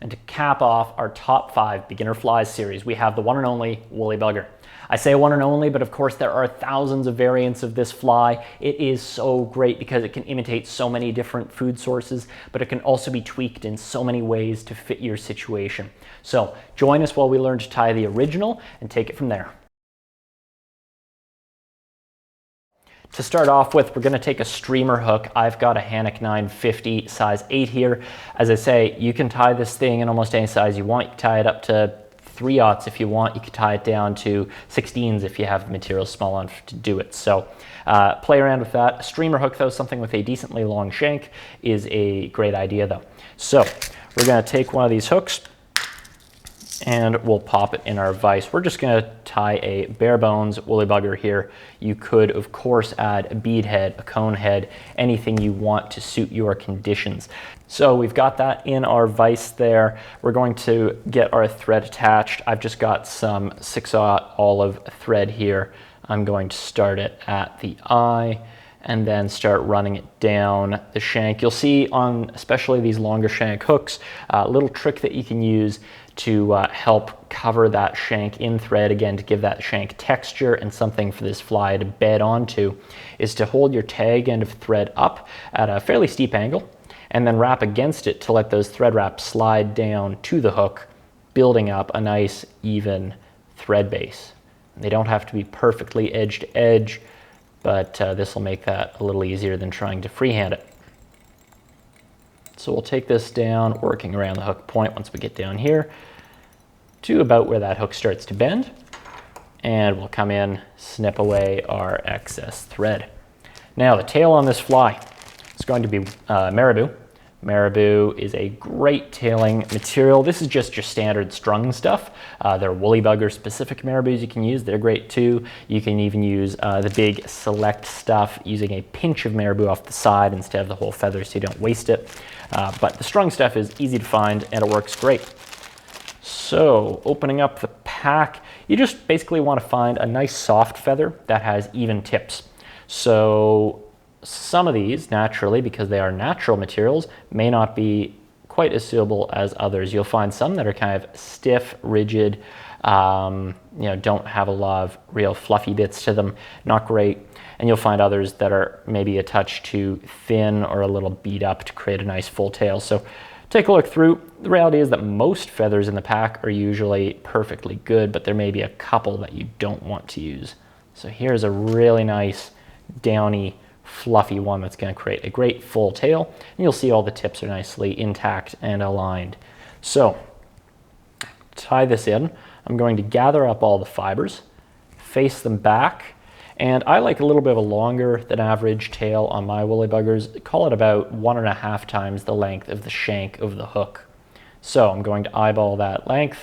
And to cap off our top 5 beginner flies series, we have the one and only woolly bugger. I say one and only, but of course there are thousands of variants of this fly. It is so great because it can imitate so many different food sources, but it can also be tweaked in so many ways to fit your situation. So join us while we learn to tie the original and take it from there. To start off with, we're going to take a streamer hook. I've got a Hanak 950 size 8 here. As I say, you can tie this thing in almost any size you want. You can tie it up to 3/0 if you want. You can tie it down to 16s if you have the material small enough to do it. So play around with that. A streamer hook, though, something with a decently long shank, is a great idea, though. So we're going to take one of these hooks and we'll pop it in our vise. We're just going to tie a bare bones woolly bugger here. You could, of course, add a bead head, a cone head, anything you want to suit your conditions. So we've got that in our vise there. We're going to get our thread attached. I've just got some 6/0 olive thread here. I'm going to start it at the eye and then start running it down the shank. You'll see on especially these longer shank hooks, a little trick that you can use to help cover that shank in thread, again, to give that shank texture and something for this fly to bed onto, is to hold your tag end of thread up at a fairly steep angle and then wrap against it to let those thread wraps slide down to the hook, building up a nice even thread base. They don't have to be perfectly edge to edge, but this will make that a little easier than trying to freehand it. So we'll take this down, working around the hook point once we get down here to about where that hook starts to bend. And we'll come in, snip away our excess thread. Now the tail on this fly is going to be Marabou. Marabou is a great tailing material. This is just your standard strung stuff. There are woolly bugger specific Marabous you can use. They're great too. You can even use the big select stuff using a pinch of Marabou off the side instead of the whole feather so you don't waste it. But the strung stuff is easy to find and it works great. So opening up the pack, you just basically want to find a nice soft feather that has even tips. So some of these, naturally, because they are natural materials, may not be quite as suitable as others. You'll find some that are kind of stiff, rigid, don't have a lot of real fluffy bits to them, not great. And you'll find others that are maybe a touch too thin or a little beat up to create a nice full tail. So take a look through. The reality is that most feathers in the pack are usually perfectly good, but there may be a couple that you don't want to use. So here's a really nice downy, fluffy one that's going to create a great full tail, and you'll see all the tips are nicely intact and aligned. So tie this in. I'm going to gather up all the fibers, face them back, and I like a little bit of a longer than average tail on my woolly buggers. Call it about 1.5 times the length of the shank of the hook. So I'm going to eyeball that length,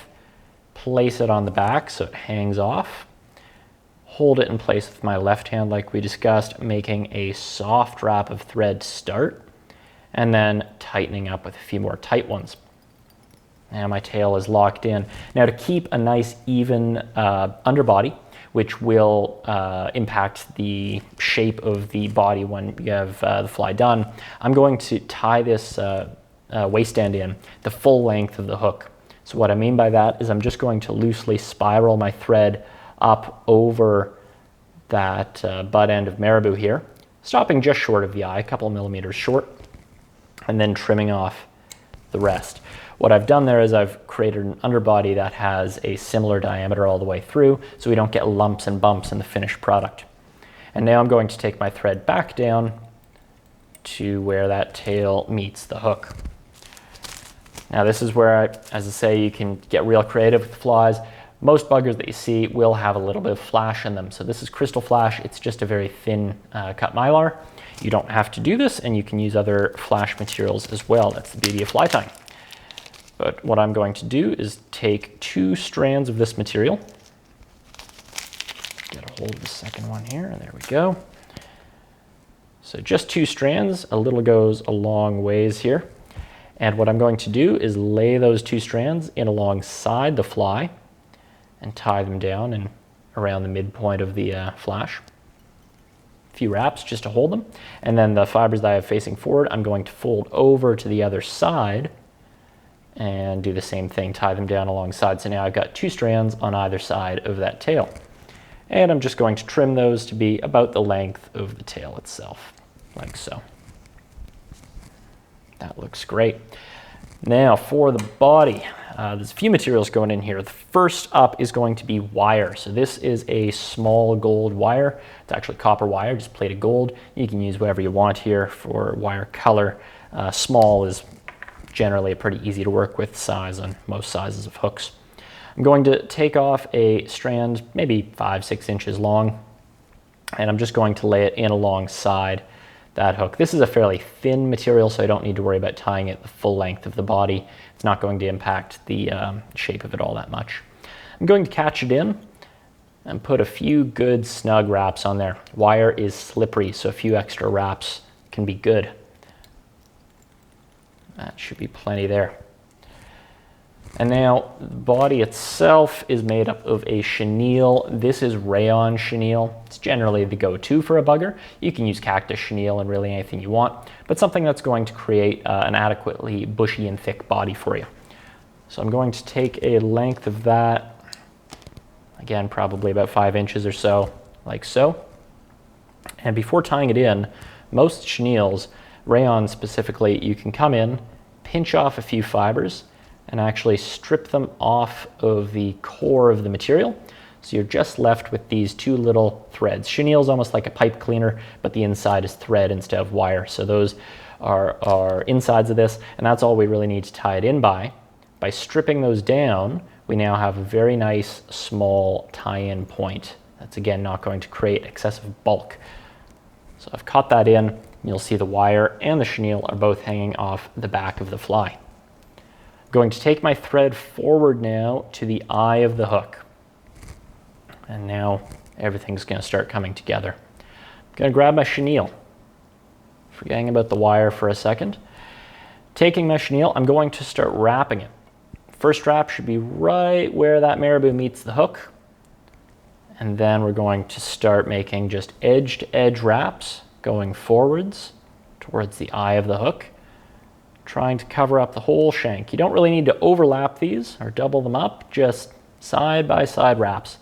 place it on the back so it hangs off, hold it in place with my left hand like we discussed, making a soft wrap of thread to start, and then tightening up with a few more tight ones. Now my tail is locked in. Now to keep a nice even underbody, which will impact the shape of the body when you have the fly done, I'm going to tie this waist end in the full length of the hook. So what I mean by that is I'm just going to loosely spiral my thread up over that butt end of Marabou here, stopping just short of the eye, a couple of millimeters short, and then trimming off the rest. What I've done there is I've created an underbody that has a similar diameter all the way through, so we don't get lumps and bumps in the finished product. And now I'm going to take my thread back down to where that tail meets the hook. Now this is where, as I say, you can get real creative with the flies. Most buggers that you see will have a little bit of flash in them. So this is Krystal flash. It's just a very thin cut mylar. You don't have to do this, and you can use other flash materials as well. That's the beauty of fly tying. But what I'm going to do is take 2 strands of this material. Get a hold of the second one here, and there we go. So just 2 strands, a little goes a long ways here. And what I'm going to do is lay those 2 strands in alongside the fly and tie them down and around the midpoint of the flash. A few wraps just to hold them. And then the fibers that I have facing forward, I'm going to fold over to the other side, and do the same thing, tie them down alongside. So now I've got 2 strands on either side of that tail. And I'm just going to trim those to be about the length of the tail itself, like so. That looks great. Now for the body, there's a few materials going in here. The first up is going to be wire. So this is a small gold wire. It's actually copper wire, just plated gold. You can use whatever you want here for wire color. Small is generally a pretty easy to work with size on most sizes of hooks. I'm going to take off a strand, maybe 5-6 inches long, and I'm just going to lay it in alongside that hook. This is a fairly thin material, so I don't need to worry about tying it the full length of the body. It's not going to impact the shape of it all that much. I'm going to catch it in and put a few good snug wraps on there. Wire is slippery, so a few extra wraps can be good. That should be plenty there. And now the body itself is made up of a chenille. This is Rayon chenille. It's generally the go-to for a bugger. You can use cactus chenille and really anything you want, but something that's going to create an adequately bushy and thick body for you. So I'm going to take a length of that, again, probably about 5 inches or so, like so. And before tying it in, most chenilles, Rayon specifically, you can come in, pinch off a few fibers, and actually strip them off of the core of the material. So you're just left with these 2 little threads. Chenille is almost like a pipe cleaner, but the inside is thread instead of wire. So those are insides of this, and that's all we really need to tie it in by. By stripping those down, we now have a very nice small tie-in point. That's again not going to create excessive bulk. So I've caught that in. You'll see the wire and the chenille are both hanging off the back of the fly. Going to take my thread forward now to the eye of the hook. And now everything's going to start coming together. I'm going to grab my chenille. Forgetting about the wire for a second. Taking my chenille, I'm going to start wrapping it. First wrap should be right where that marabou meets the hook. And then we're going to start making just edge-to-edge wraps going forwards towards the eye of the hook, trying to cover up the whole shank. You don't really need to overlap these or double them up, just side-by-side wraps.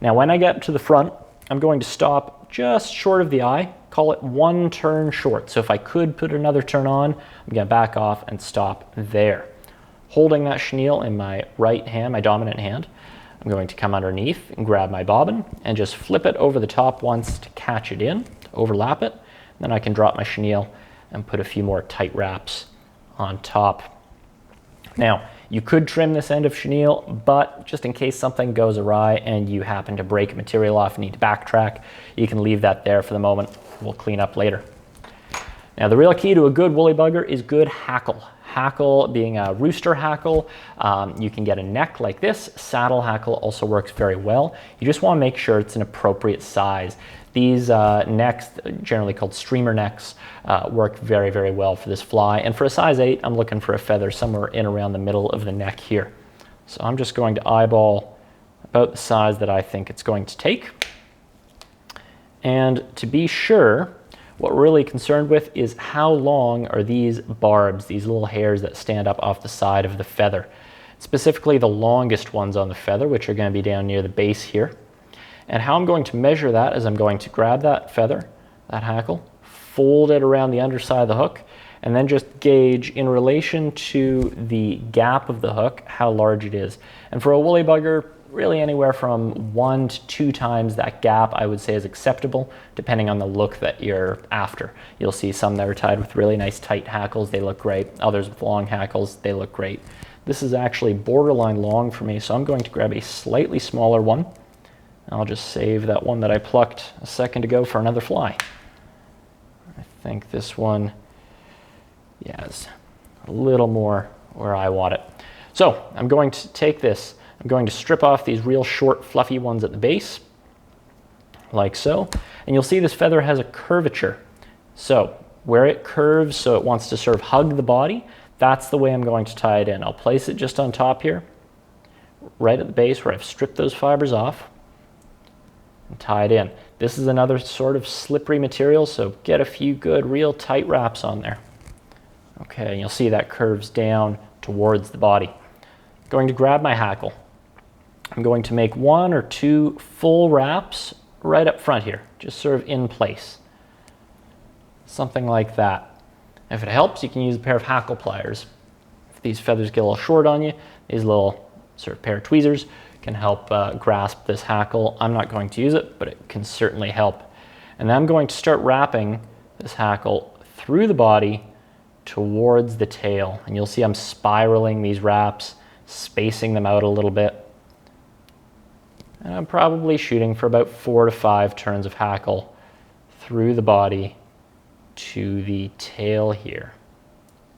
Now when I get to the front, I'm going to stop just short of the eye, call it 1 turn short. So if I could put another turn on, I'm going to back off and stop there. Holding that chenille in my right hand, my dominant hand, I'm going to come underneath and grab my bobbin and just flip it over the top once to catch it in, to overlap it. Then I can drop my chenille and put a few more tight wraps on top. Now, you could trim this end of chenille, but just in case something goes awry and you happen to break material off and need to backtrack, you can leave that there for the moment. We'll clean up later. Now, the real key to a good woolly bugger is good hackle. Hackle being a rooster hackle. You can get a neck like this. Saddle hackle also works very well. You just want to make sure it's an appropriate size. These necks, generally called streamer necks, work very, very well for this fly. And for a size 8, I'm looking for a feather somewhere in around the middle of the neck here. So I'm just going to eyeball about the size that I think it's going to take. And to be sure, what we're really concerned with is how long are these barbs, these little hairs that stand up off the side of the feather. Specifically the longest ones on the feather, which are going to be down near the base here. And how I'm going to measure that is I'm going to grab that feather, that hackle, fold it around the underside of the hook, and then just gauge in relation to the gap of the hook how large it is. And for a woolly bugger, really anywhere from 1 to 2 times that gap I would say is acceptable, depending on the look that you're after. You'll see some that are tied with really nice tight hackles, they look great. Others with long hackles, they look great. This is actually borderline long for me, so I'm going to grab a slightly smaller one. I'll just save that one that I plucked a second ago for another fly. I think this one, yeah, is a little more where I want it. So I'm going to take this, I'm going to strip off these real short fluffy ones at the base, like so. And you'll see this feather has a curvature. So where it curves, so it wants to sort of hug the body, that's the way I'm going to tie it in. I'll place it just on top here, right at the base where I've stripped those fibers off, and tie it in. This is another sort of slippery material, so get a few good real tight wraps on there. Okay, and you'll see that curves down towards the body. Going to grab my hackle. I'm going to make 1 or 2 full wraps right up front here, just sort of in place. Something like that. If it helps, you can use a pair of hackle pliers. If these feathers get a little short on you, these little sort of pair of tweezers can help grasp this hackle. I'm not going to use it, but it can certainly help. And then I'm going to start wrapping this hackle through the body towards the tail. And you'll see I'm spiraling these wraps, spacing them out a little bit. And I'm probably shooting for about 4 to 5 turns of hackle through the body to the tail here,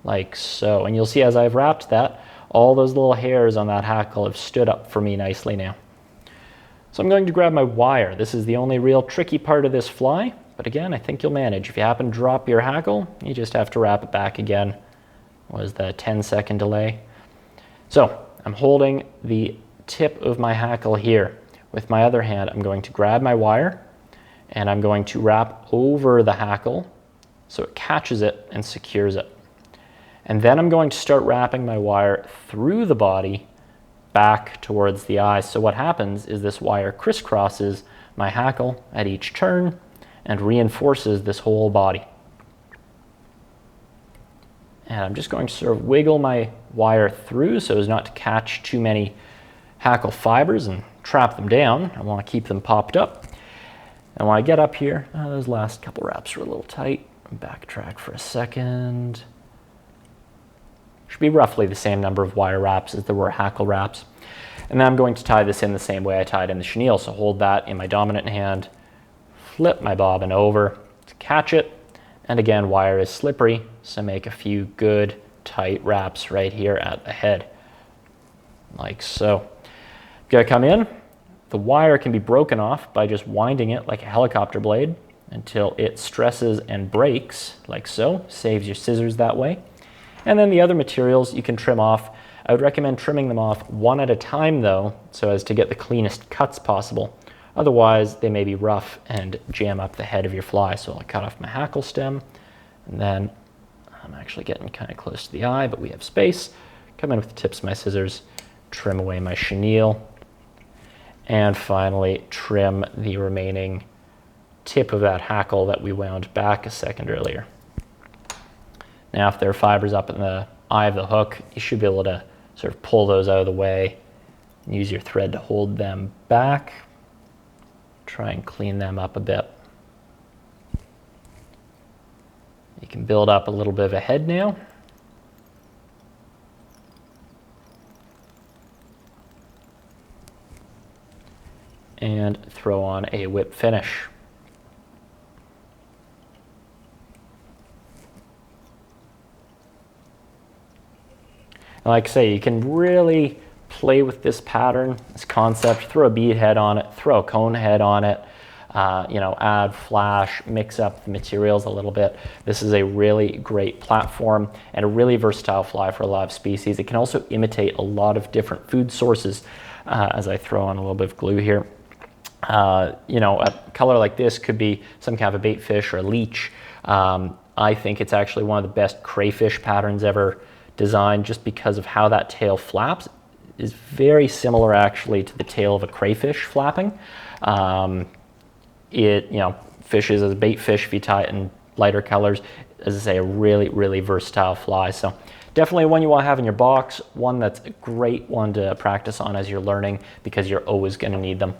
like so. And you'll see as I've wrapped that, all those little hairs on that hackle have stood up for me nicely now. So I'm going to grab my wire. This is the only real tricky part of this fly, but again, I think you'll manage. If you happen to drop your hackle, you just have to wrap it back again. Was the 10-second delay. So I'm holding the tip of my hackle here. With my other hand, I'm going to grab my wire and I'm going to wrap over the hackle so it catches it and secures it. And then I'm going to start wrapping my wire through the body back towards the eye. So what happens is this wire crisscrosses my hackle at each turn and reinforces this whole body. And I'm just going to sort of wiggle my wire through so as not to catch too many hackle fibers and trap them down. I want to keep them popped up. And when I get up here, those last couple wraps are a little tight. Backtrack for a second. Should be roughly the same number of wire wraps as there were hackle wraps. And then I'm going to tie this in the same way I tied in the chenille. So hold that in my dominant hand, flip my bobbin over to catch it. And again, wire is slippery, so make a few good tight wraps right here at the head, like so. Gotta come in. The wire can be broken off by just winding it like a helicopter blade until it stresses and breaks, like so. Saves your scissors that way. And then the other materials you can trim off. I would recommend trimming them off one at a time though, so as to get the cleanest cuts possible. Otherwise, they may be rough and jam up the head of your fly. So I'll cut off my hackle stem, and then I'm actually getting kind of close to the eye, but we have space. Come in with the tips of my scissors, trim away my chenille, and finally trim the remaining tip of that hackle that we wound back a second earlier. Now, if there are fibers up in the eye of the hook, you should be able to sort of pull those out of the way and use your thread to hold them back. Try and clean them up a bit. You can build up a little bit of a head now. And throw on a whip finish. And like I say, you can really play with this pattern, this concept, throw a bead head on it, throw a cone head on it, add flash, mix up the materials a little bit. This is a really great platform and a really versatile fly for a lot of species. It can also imitate a lot of different food sources. As I throw on a little bit of glue here. A color like this could be some kind of a bait fish or a leech. I think it's actually one of the best crayfish patterns ever designed, just because of how that tail flaps. Is very similar actually to the tail of a crayfish flapping. It fishes as a bait fish if you tie it in lighter colors. As I say, a really, really versatile fly. So definitely one you want to have in your box, one that's a great one to practice on as you're learning, because you're always going to need them.